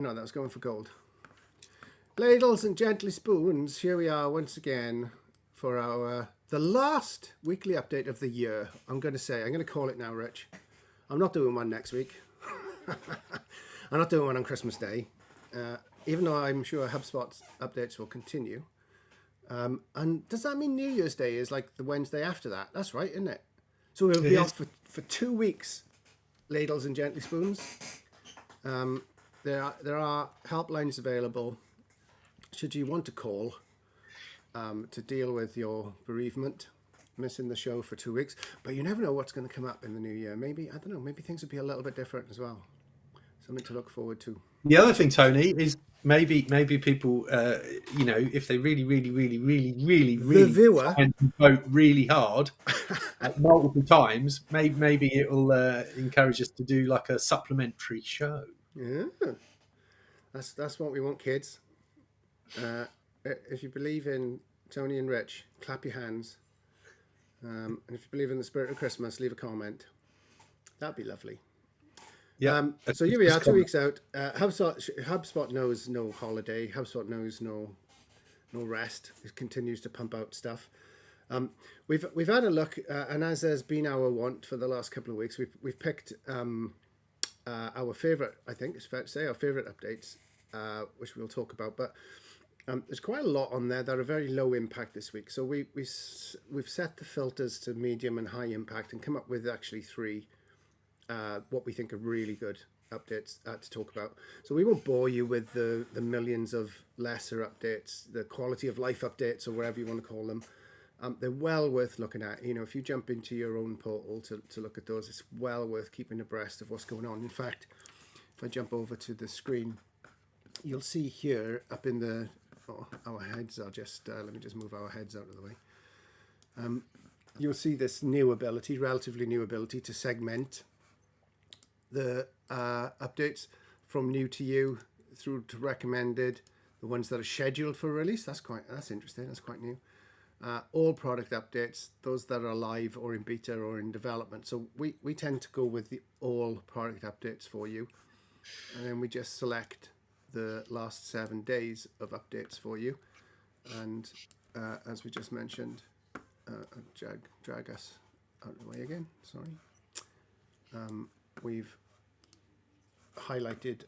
No, that was going for gold. Ladles and gently spoons, here we are once again for our the last weekly update of the year. I'm going to call it now, Rich. I'm not doing one next week. I'm not doing one on Christmas Day, even though I'm sure HubSpot updates will continue. And does that mean New Year's Day is like the Wednesday after that? That's right, isn't it? So we'll be off for 2 weeks, Ladles and gently spoons. There are helplines available should you want to call to deal with your bereavement, missing the show for 2 weeks. But you never know what's going to come up in the new year. Maybe, I don't know, maybe things will be a little bit different as well. Something to look forward to. The other thing, Tony, is maybe people, if they really viewer try and vote really hard multiple times, maybe it will encourage us to do like a supplementary show. Yeah, that's what we want, kids. If you believe in Tony and Rich, clap your hands. And if you believe in the spirit of Christmas, leave a comment. That'd be lovely. Yeah. So here we are, 2 weeks out. HubSpot knows no holiday. HubSpot knows no rest. It continues to pump out stuff. We've had a look, and as has been our want for the last couple of weeks, we've picked our favorite. I think it's fair to say our favorite updates, which we'll talk about. But there's quite a lot on there that are very low impact this week. So we've set the filters to medium and high impact and come up with actually 3. What we think are really good updates to talk about. So we won't bore you with the millions of lesser updates, the quality of life updates, or whatever you want to call them. They're well worth looking at. You know, if you jump into your own portal to look at those, it's well worth keeping abreast of what's going on. In fact, if I jump over to the screen, you'll see here up in the, our heads are just, let me just move our heads out of the way. You'll see this new ability, relatively new ability to segment the updates from new to you through to recommended, the ones that are scheduled for release. That's interesting. That's quite new. All product updates, those that are live or in beta or in development. So we tend to go with the all product updates for you, and then we just select the last 7 days of updates for you. And as we just mentioned, drag us out of the way again. Sorry. We've highlighted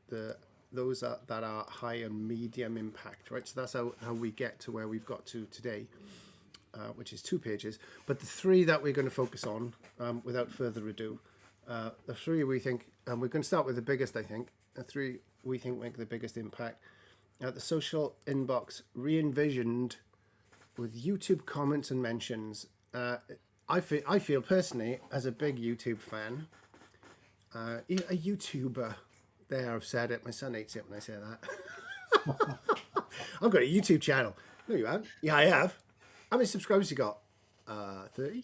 those that are high and medium impact, right? So that's how we get to where we've got to today, which is 2 pages. But the 3 that we're going to focus on, without further ado, the 3 we think, and we're going to start with the biggest, I think, the 3 we think make the biggest impact. The social inbox re-envisioned with YouTube comments and mentions. I feel personally, as a big YouTube fan, a YouTuber, there, I've said it, my son hates it when I say that. I've got a YouTube channel. No, you haven't. Yeah, I have. How many subscribers you got? 30?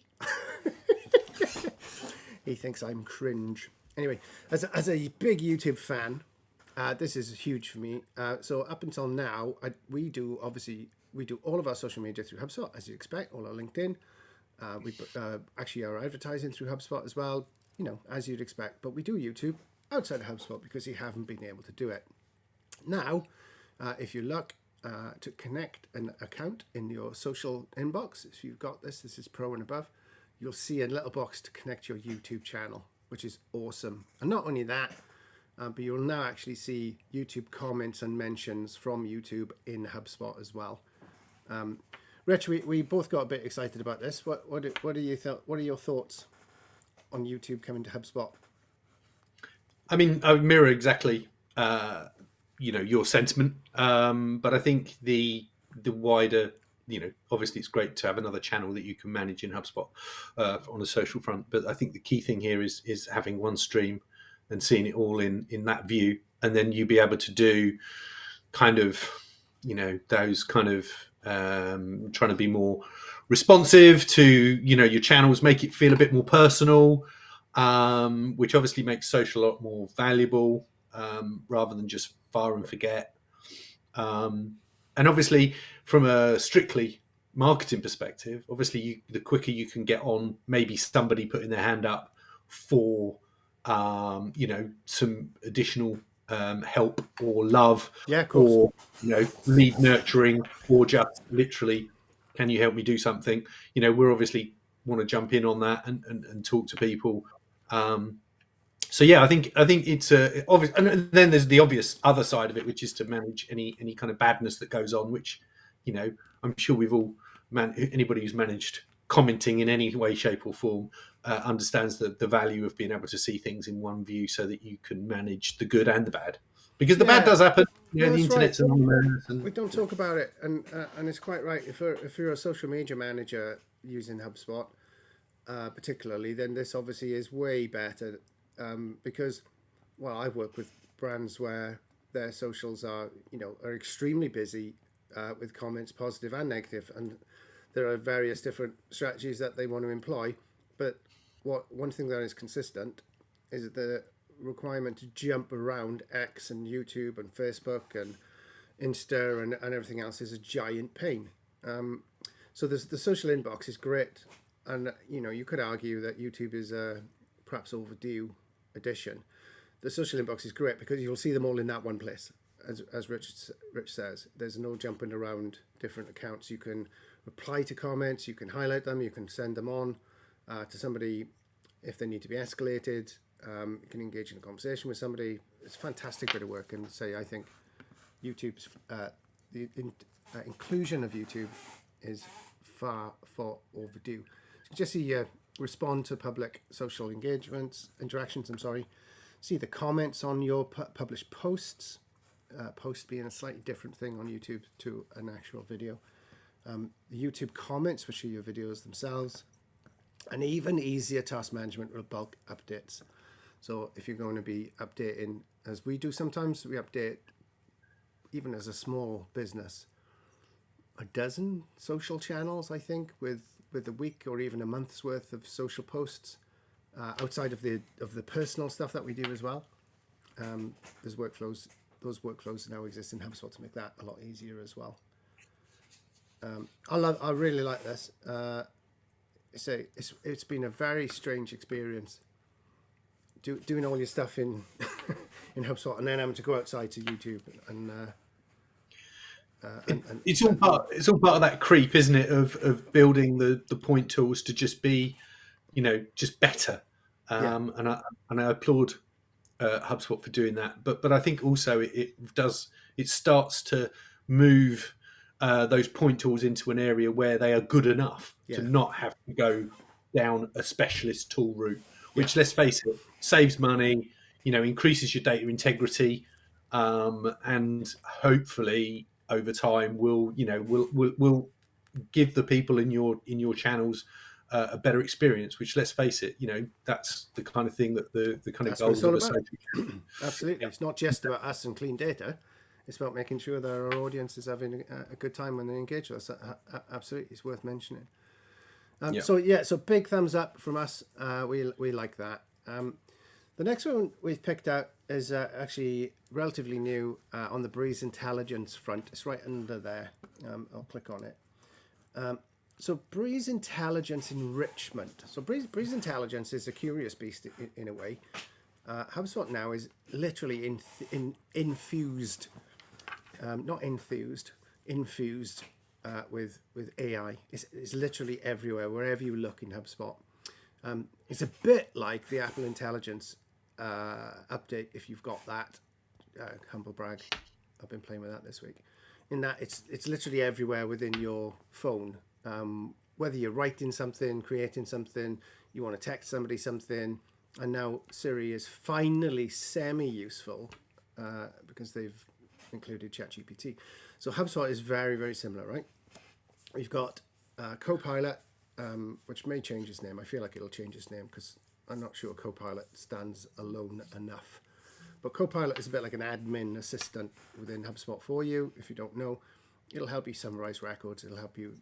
He thinks I'm cringe. Anyway, as a big YouTube fan, this is huge for me. So up until now, we do all of our social media through HubSpot, as you expect, all our LinkedIn. We actually are advertising through HubSpot as well, you know, as you'd expect. But we do YouTube outside of HubSpot because you haven't been able to do it. Now, if you look to connect an account in your social inbox, if you've got this is Pro and above, you'll see a little box to connect your YouTube channel, which is awesome. And not only that, but you'll now actually see YouTube comments and mentions from YouTube in HubSpot as well. Rich, we both got a bit excited about this. What are your thoughts on YouTube coming to HubSpot? I mean, I would mirror exactly, your sentiment. But I think the wider, obviously it's great to have another channel that you can manage in HubSpot on a social front. But I think the key thing here is having one stream and seeing it all in that view, and then you be able to do kind of, those kind of trying to be more responsive to, your channels, make it feel a bit more personal, which obviously makes social a lot more valuable rather than just fire and forget. And obviously from a strictly marketing perspective, obviously the quicker you can get on, maybe somebody putting their hand up for, some additional help or love, Yeah, of course. or lead nurturing, or just literally, can you help me do something? We're obviously want to jump in on that and talk to people. So yeah, I think it's obvious, and then there's the obvious other side of it, which is to manage any kind of badness that goes on, which I'm sure we've all anybody who's managed commenting in any way, shape, or form understands the value of being able to see things in one view, so that you can manage the good and the bad, because the bad Yeah, does happen. well, The that's right. internet's anonymous, and We don't talk about it, and it's quite right. If you're a social media manager using HubSpot, particularly, then this obviously is way better, because, well, I've worked with brands where their socials are extremely busy, with comments, positive and negative, and there are various different strategies that they want to employ. But one thing that is consistent is the requirement to jump around X and YouTube and Facebook and Insta and everything else is a giant pain. So the social inbox is great, and you could argue that YouTube is a perhaps overdue addition. The social inbox is great because you'll see them all in that one place. As Rich says, there's no jumping around different accounts. You can reply to comments, you can highlight them, you can send them on to somebody if they need to be escalated. You can engage in a conversation with somebody. It's a fantastic bit of work, and I think YouTube's inclusion of YouTube is far overdue. So just respond to public social interactions. See the comments on your published posts. Post being a slightly different thing on YouTube to an actual video. The YouTube comments, which are your videos themselves, and even easier task management with bulk updates. So if you're going to be updating, as we do sometimes, we update, even as a small business, a dozen social channels, I think, with a week or even a month's worth of social posts, outside of the personal stuff that we do as well. Those workflows now exist in HubSpot to make that a lot easier as well. I really like this. It's been a very strange experience doing all your stuff in in HubSpot and then having to go outside to YouTube and it's all part of that creep, isn't it, of building the point tools to just be just better. And I applaud HubSpot for doing that, but I think also it starts to move those point tools into an area where they are good enough to not have to go down a specialist tool route, which, let's face it, saves money, increases your data integrity, and hopefully over time will give the people in your channels a better experience, which, let's face it, that's the kind of thing that the kind that's of goals what of a it's all about. social. Absolutely. It's not just about us and clean data. It's about making sure that our audience is having a good time when they engage with us. Absolutely. It's worth mentioning. So big thumbs up from us. We like that. The next one we've picked out is actually relatively new on the Breeze Intelligence front. It's right under there. I'll click on it. So Breeze Intelligence Enrichment. So Breeze Intelligence is a curious beast in a way. HubSpot now is literally infused, not enthused, infused with AI. It's literally everywhere, wherever you look in HubSpot. It's a bit like the Apple Intelligence update, if you've got that. Humble brag, I've been playing with that this week. In that it's literally everywhere within your phone. Whether you're writing something, creating something, you want to text somebody something, and now Siri is finally semi-useful because they've included ChatGPT. So HubSpot is very, very similar, right? We've got Copilot, which may change its name. I feel like it'll change its name because I'm not sure Copilot stands alone enough. But Copilot is a bit like an admin assistant within HubSpot for you. If you don't know, it'll help you summarize records. It'll help you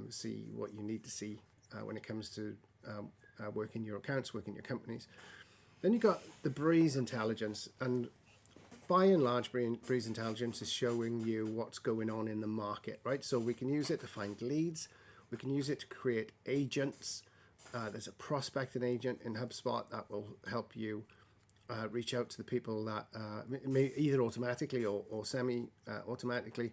see what you need to see when it comes to working your accounts, working your companies. Then you've got the Breeze Intelligence, and by and large, Breeze Intelligence is showing you what's going on in the market, right? So we can use it to find leads. We can use it to create agents. There's a prospecting agent in HubSpot that will help you reach out to the people that either automatically or semi automatically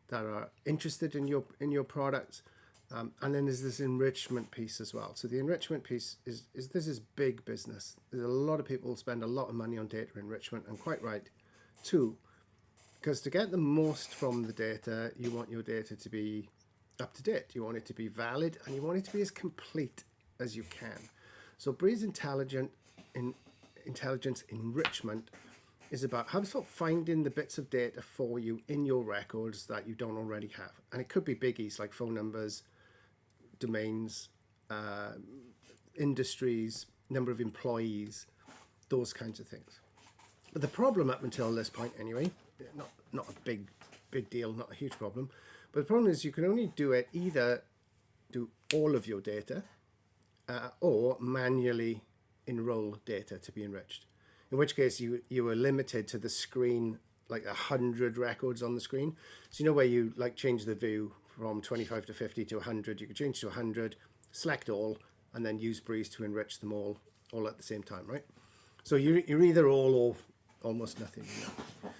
that are interested in your products. And then there's this enrichment piece as well. So the enrichment piece is this is big business. There's a lot of people spend a lot of money on data enrichment, and quite right too, because to get the most from the data, you want your data to be up to date. You want it to be valid, and you want it to be as complete as you can. So Breeze Intelligence enrichment is about HubSpot finding the bits of data for you in your records that you don't already have. And it could be biggies like phone numbers, domains, industries, number of employees, those kinds of things. But the problem up until this point anyway, not a big deal, not a huge problem, but the problem is you can only do it, either do all of your data or manually enroll data to be enriched. In which case you are limited to the screen, like 100 records on the screen. So you know where you like change the view from 25 to 50 to 100, you could change to 100, select all, and then use Breeze to enrich them all at the same time, right? So you're either all or almost nothing.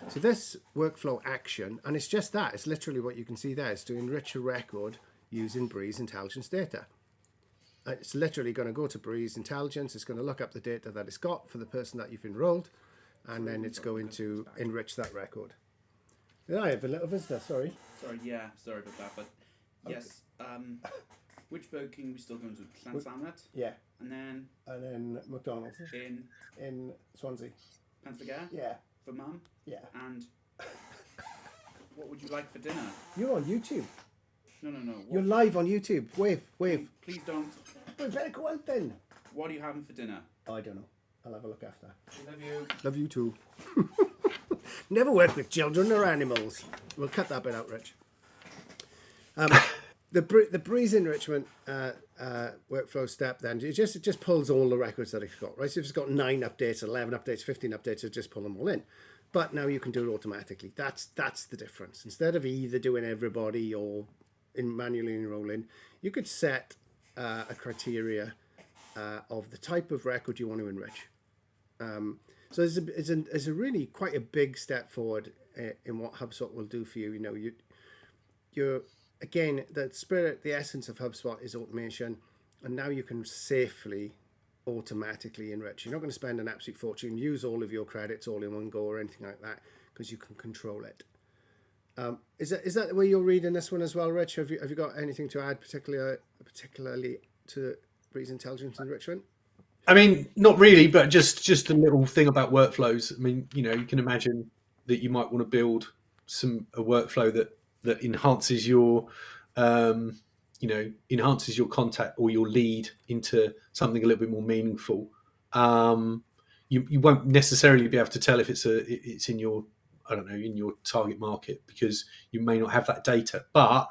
So this workflow action, and it's just that, it's literally what you can see there, is to enrich a record using Breeze Intelligence data. It's literally going to go to Breeze Intelligence, it's going to look up the data that it's got for the person that you've enrolled, and then it's going to enrich that record. Yeah, I have a little visitor, sorry. Sorry about that, but yes, which booking we still going to? Llan's Hamlet? Yeah. And then McDonald's. In Swansea. Pennsylvania? Yeah. For Mum? Yeah. And what would you like for dinner? You're on YouTube. No. You're live on YouTube. Wave. Please don't. We better go out then. What are you having for dinner? I don't know. I'll have a look after. I love you. Love you too. Never work with children or animals. We'll cut that bit out, Rich. The Breeze enrichment workflow step then, it just pulls all the records that it's got, right? So if it's got 9 updates, 11 updates, 15 updates, it just pull them all in. But now you can do it automatically. That's the difference. Instead of either doing everybody or manually enrolling, you could set a criteria of the type of record you want to enrich. So it's a really quite a big step forward in what HubSpot will do for you. You know, you're again, the essence of HubSpot is automation, and now you can safely automatically enrich. You're not going to spend an absolute fortune, use all of your credits all in one go or anything like that, because you can control it. Is that the way you're reading this one as well, Rich? Have you got anything to add, particularly to Breeze Intelligence enrichment? I mean, not really, but just a little thing about workflows. I mean, you know, you can imagine that you might want to build a workflow that enhances your, enhances your contact or your lead into something a little bit more meaningful. You won't necessarily be able to tell if it's in your, I don't know, in your target market, because you may not have that data. But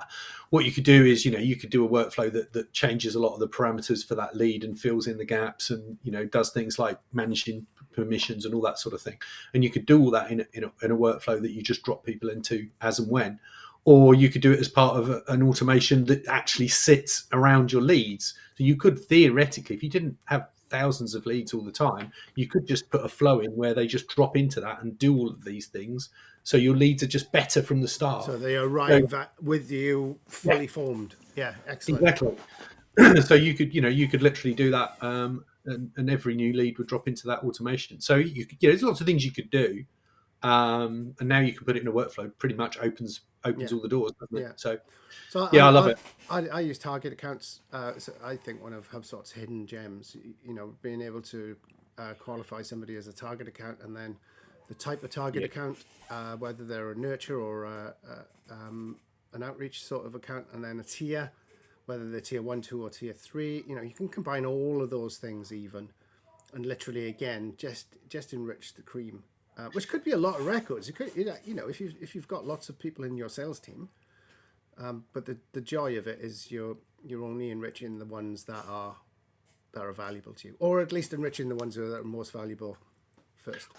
what you could do is, you know, you could do a workflow that changes a lot of the parameters for that lead and fills in the gaps, and, you know, does things like managing permissions and all that sort of thing. And you could do all that in a workflow that you just drop people into as and when. Or you could do it as part of an automation that actually sits around your leads. So you could theoretically, if you didn't have thousands of leads all the time, you could just put a flow in where they just drop into that and do all of these things. So your leads are just better from the start. So they arrive with you fully formed. Yeah, excellent. Exactly. So you could literally do that, and every new lead would drop into that automation. So there's lots of things you could do, and now you can put it in a workflow. Pretty much opens all the doors, doesn't it? Yeah. So I love it. I use target accounts. So I think one of HubSpot's hidden gems. You know, being able to qualify somebody as a target account, and then the type of target account, whether they're a nurture or an outreach sort of account, and then a tier, whether they're tier 1, 2, or tier 3. You know, you can combine all of those things even, and literally again just enrich the cream. Which could be a lot of records. You could, you know, if you've got lots of people in your sales team, but the joy of it is you're only enriching the ones that are valuable to you, or at least enriching the ones that are most valuable first.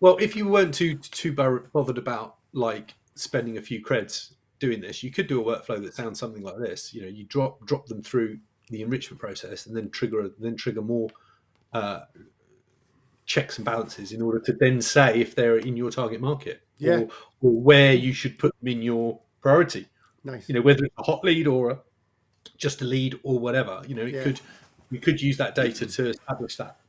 Well, if you weren't too bothered about like spending a few creds doing this, you could do a workflow that sounds something like this. You know, you drop them through the enrichment process, and then trigger more checks and balances in order to then say if they're in your target market, Yeah. or where you should put them in your priority. Nice. Whether it's a hot lead or just a lead or whatever. Yeah. We could use that data to establish that.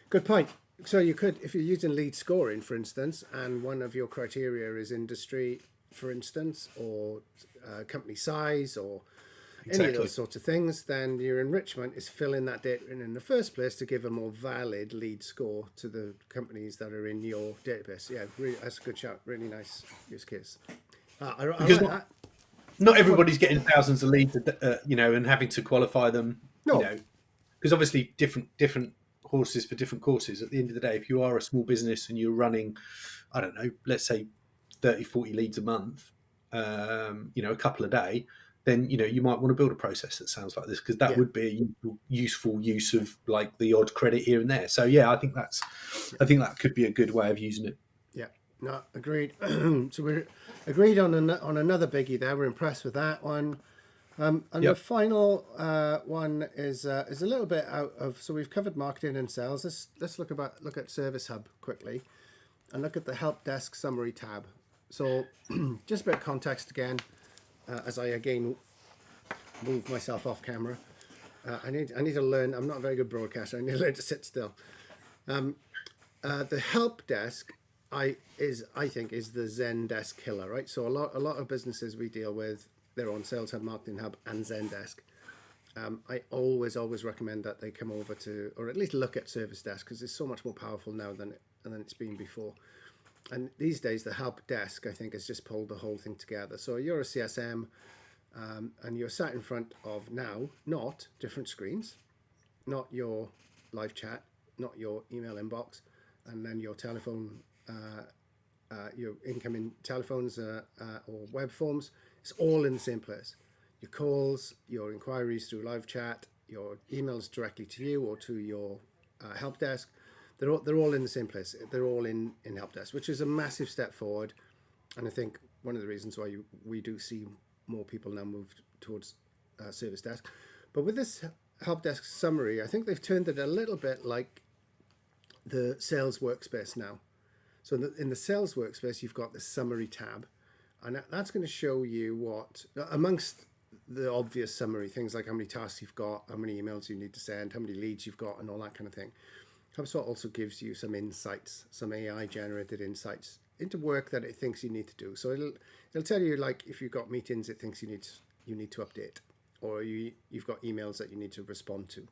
Good point. So you could, if you're using lead scoring, for instance, and one of your criteria is industry, for instance, or company size, or any of those sorts of things, then your enrichment is filling that data in the first place to give a more valid lead score to the companies that are in your database. Yeah, really, that's a good shout. Really nice use case. I like that. Not everybody's getting thousands of leads, and having to qualify them. No. Because obviously different horses for different courses. At the end of the day, if you are a small business and you're running, I don't know, let's say 30, 40 leads a month, a couple a day, then you might want to build a process that sounds like this, because that would be a useful use of like the odd credit here and there. So I think that could be a good way of using it. Yeah, no, agreed. So we're agreed on another biggie there. We're impressed with that one. And the final one is a little bit out of. So we've covered marketing and sales. Let's look at Service Hub quickly, and look at the Helpdesk Summary Tab. So just a bit of context again, as I again move myself off camera. I need to learn. I'm not a very good broadcaster. I need to learn to sit still. The Helpdesk I think is the Zendesk killer, right? So a lot of businesses we deal with, they're on Sales Hub, Marketing Hub, and Zendesk. I always recommend that they come over to, or at least look at Service Desk, because it's so much more powerful now than it's been before. And these days, the Help Desk, I think, has just pulled the whole thing together. So you're a CSM, and you're sat in front of now not different screens, not your live chat, not your email inbox, and then your telephone, your incoming telephones or web forms. It's all in the same place. Your calls, your inquiries through live chat, your emails directly to you or to your help desk. They're all in the same place. They're all in Helpdesk, which is a massive step forward. And I think one of the reasons why we do see more people now move towards Service Desk. But with this Helpdesk summary, I think they've turned it a little bit like the sales workspace now. So in the sales workspace, you've got the summary tab, and that's going to show you what, amongst the obvious summary things like how many tasks you've got, how many emails you need to send, how many leads you've got, and all that kind of thing. HubSpot also gives you some insights, some AI generated insights into work that it thinks you need to do. So it'll tell you, like, if you've got meetings it thinks you need to update, or you've got emails that you need to respond to.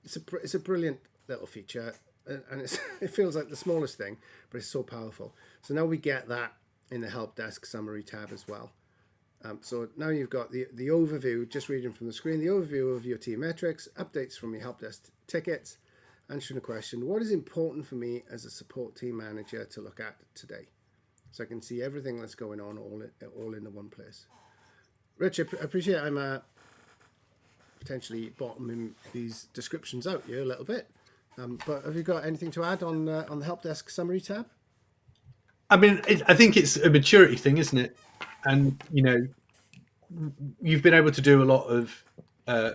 It's a brilliant little feature, and it feels like the smallest thing, but it's so powerful. So now we get that in the Helpdesk Summary tab as well. So now you've got the overview, just reading from the screen, the overview of your team metrics, updates from your Helpdesk tickets, answering a question: what is important for me as a support team manager to look at today? So I can see everything that's going on all in the one place. Rich, I appreciate I'm potentially bottoming these descriptions out here a little bit. But have you got anything to add on the Helpdesk Summary tab? I mean, I think it's a maturity thing, isn't it? And you've been able to do a lot of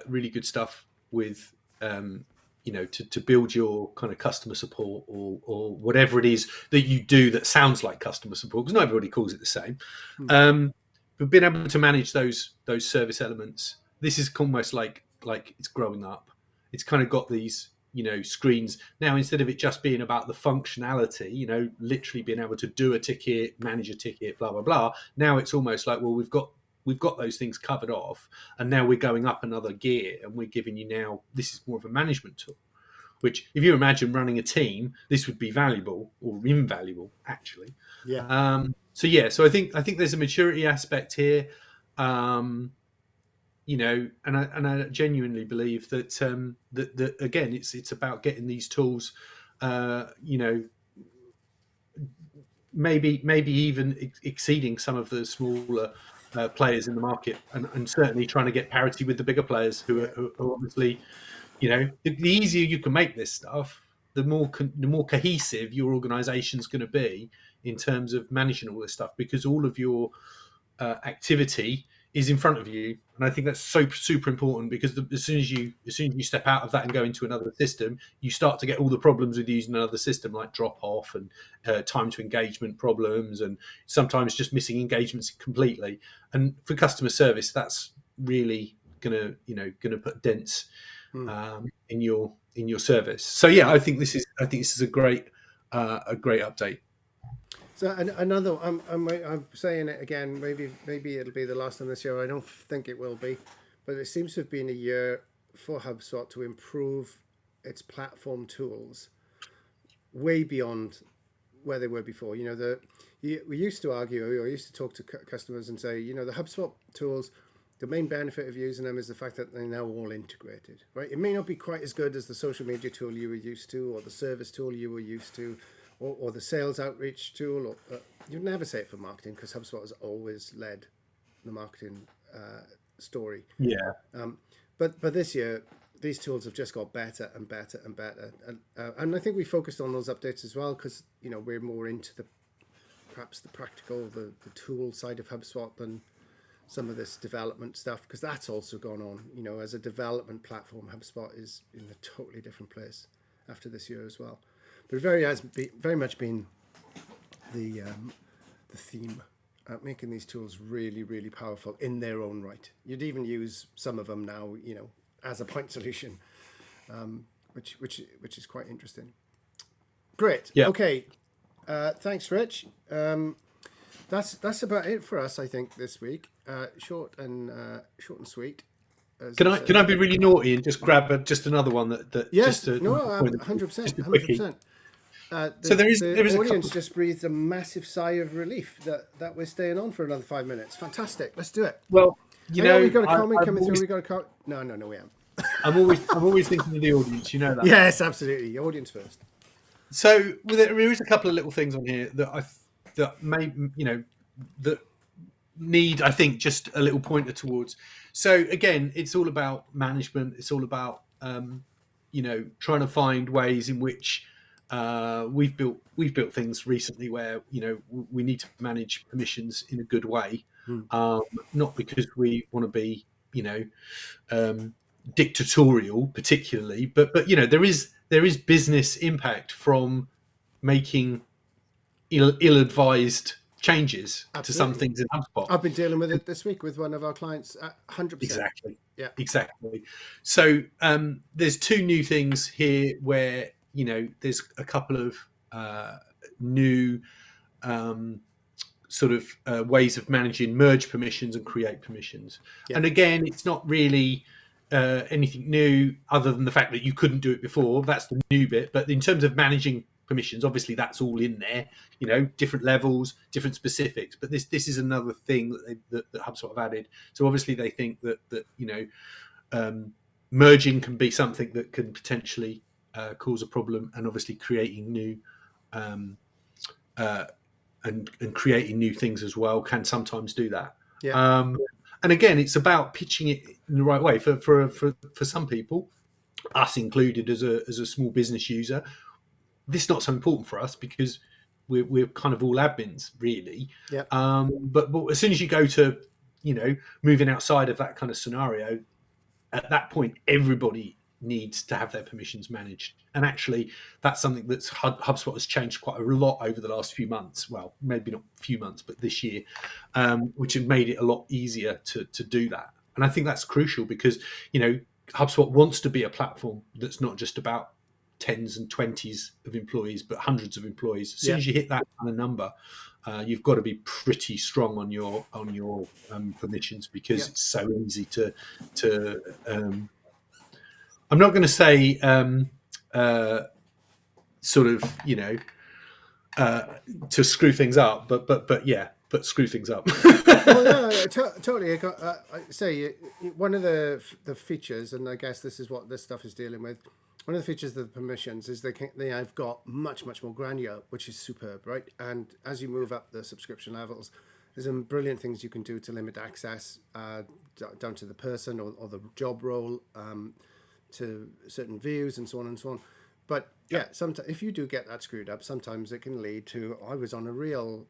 really good stuff with, to build your kind of customer support or whatever it is that you do that sounds like customer support, because not everybody calls it the same. But being able to manage those service elements, this is almost like it's growing up. It's kind of got these screens now, instead of it just being about the functionality, literally being able to do a ticket, manage a ticket, blah blah blah. Now it's almost like, well, we've got those things covered off, and now we're going up another gear, and we're giving you now, this is more of a management tool, which if you imagine running a team, this would be valuable or invaluable actually. So I think there's a maturity aspect here. And I genuinely believe that that again, it's about getting these tools, maybe even exceeding some of the smaller players in the market, and certainly trying to get parity with the bigger players who are obviously, the easier you can make this stuff, the more cohesive your organization's going to be in terms of managing all this stuff, because all of your activity is in front of you, and I think that's so super important, because as soon as you step out of that and go into another system, you start to get all the problems with using another system, like drop off and time to engagement problems, and sometimes just missing engagements completely. And for customer service, that's really gonna put dents in your service. So yeah, I think this is a great update. So another, I'm saying it again. Maybe it'll be the last one this year. I don't think it will be, but it seems to have been a year for HubSpot to improve its platform tools way beyond where they were before. We used to argue, or used to talk to customers and say, the HubSpot tools, the main benefit of using them is the fact that they're now all integrated, right? It may not be quite as good as the social media tool you were used to, or the service tool you were used to, or the sales outreach tool. Or you'd never say it for marketing, because HubSpot has always led the marketing story. Yeah. But this year, these tools have just got better and better and better. And I think we focused on those updates as well, because we're more into perhaps the practical, the tool side of HubSpot than some of this development stuff, because that's also gone on. As a development platform, HubSpot is in a totally different place after this year as well. But it very much been the theme, making these tools really, really powerful in their own right. You'd even use some of them now, as a point solution, which is quite interesting. Great. Yeah. Okay. Thanks, Rich. That's about it for us, I think, this week. Short and sweet. Can I be really naughty and just grab just another one that yes, just 100%, 100%. So there is the audience just breathed a massive sigh of relief that we're staying on for another 5 minutes. Fantastic. Let's do it. Well, we've got a comment coming through. We got a comment. No, we haven't. I'm always thinking of the audience. You know that. Yes, absolutely. The audience first. So there is a couple of little things on here that need, I think, just a little pointer towards. So again, it's all about management. It's all about trying to find ways in which we've built things recently where we need to manage permissions in a good way, not because we want to be dictatorial particularly, but there is business impact from making ill-advised changes to some things in HubSpot. I've been dealing with it this week with one of our clients. 100%. Exactly. Yeah. Exactly. So there's two new things here where there's a couple of new ways of managing merge permissions and create permissions. Yeah. And again, it's not really anything new other than the fact that you couldn't do it before. That's the new bit. But in terms of managing permissions, obviously that's all in there, different levels, different specifics. But this is another thing that HubSpot have added. So obviously they think that merging can be something that can potentially cause a problem, and obviously creating new and creating new things as well can sometimes do that. Yeah. And again, it's about pitching it in the right way for some people, us included as a small business user. This is not so important for us because we're kind of all admins, really. Yeah. But as soon as you go to, moving outside of that kind of scenario, at that point, everybody needs to have their permissions managed. And actually, that's something that HubSpot has changed quite a lot over the last few months. Well, maybe not a few months, but this year, which have made it a lot easier to do that. And I think that's crucial because, HubSpot wants to be a platform that's not just about tens and 20s of employees, but hundreds of employees. As soon as you hit that kind of number, you've got to be pretty strong on your permissions, because it's so easy to I'm not going to say to screw things up, but screw things up. Well, yeah, totally. I say one of the features, and I guess this is what this stuff is dealing with. One of the features of the permissions is they have got much more granular, which is superb, right? And as you move up the subscription levels, there's some brilliant things you can do to limit access down to the person or the job role, to certain views and so on and so on. But sometimes if you do get that screwed up, sometimes it can lead to, I was on a real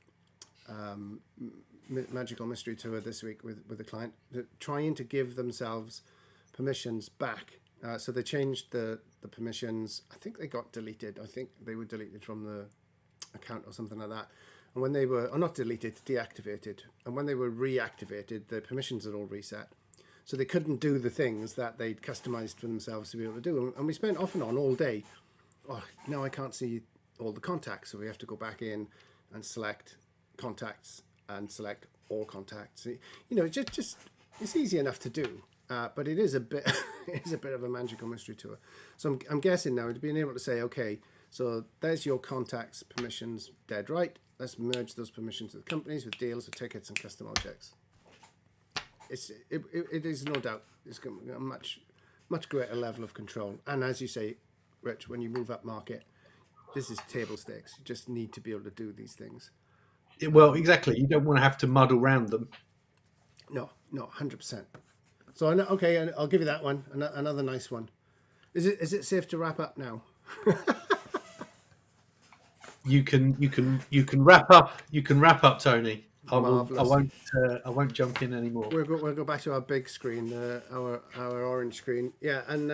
magical mystery tour this week with a client, trying to give themselves permissions back. So they changed the permissions. I think they got deleted. I think they were deleted from the account or something like that. And when they were, or not deleted, deactivated. And when they were reactivated, the permissions had all reset. So they couldn't do the things that they'd customized for themselves to be able to do. And we spent off and on all day. Oh, now I can't see all the contacts. So we have to go back in and select contacts and select all contacts. Just it's easy enough to do. But it is a bit of a magical mystery tour. So I'm guessing now, being able to say, okay, so there's your contacts permissions, dead right. Let's merge those permissions with companies, with deals, with tickets, and custom objects. It is no doubt it's going to be a much greater level of control. And as you say, Rich, when you move up market, this is table stakes. You just need to be able to do these things. Well, exactly. You don't want to have to muddle around them. No, 100%. So okay, I'll give you that one. Another nice one. Is it safe to wrap up now? You can wrap up. You can wrap up, Tony. I won't jump in anymore. We'll go back to our big screen, our orange screen. Yeah, and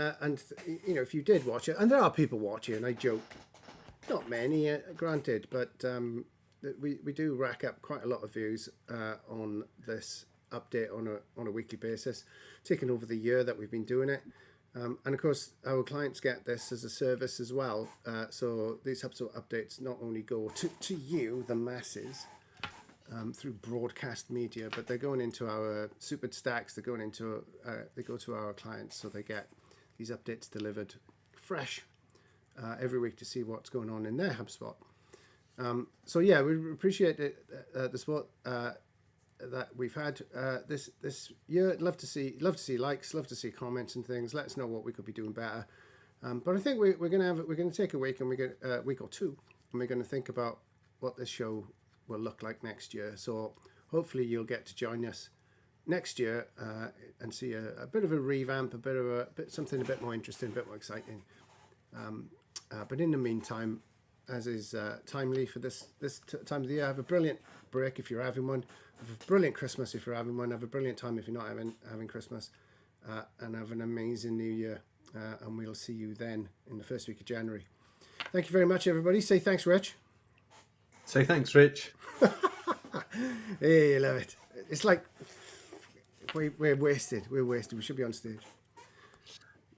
if you did watch it, and there are people watching, and I joke, not many, granted, but we do rack up quite a lot of views on this update on a weekly basis, taking over the year that we've been doing it. And of course, our clients get this as a service as well. So these HubSpot updates not only go to you, the masses, through broadcast media, but they're going into our super stacks. They go to our clients, so they get these updates delivered fresh every week to see what's going on in their HubSpot. So yeah, we appreciate the support that we've had this year. Love to see likes, love to see comments and things. Let us know what we could be doing better. But I think we're gonna take a week and week or two, and we're gonna think about what this show will look like next year. So hopefully you'll get to join us next year and see a bit of a revamp, something a bit more interesting, a bit more exciting. But in the meantime, as is timely for this time of the year, have a brilliant break if you're having one. Have a brilliant Christmas if you're having one. Have a brilliant time if you're not having Christmas. And have an amazing New Year. And we'll see you then in the first week of January. Thank you very much, everybody. Say thanks, Rich. Say thanks, Rich. Hey, I love it. It's like we're wasted. We're wasted. We should be on stage.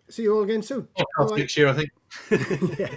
See you all again soon. Next year, I think. Yeah.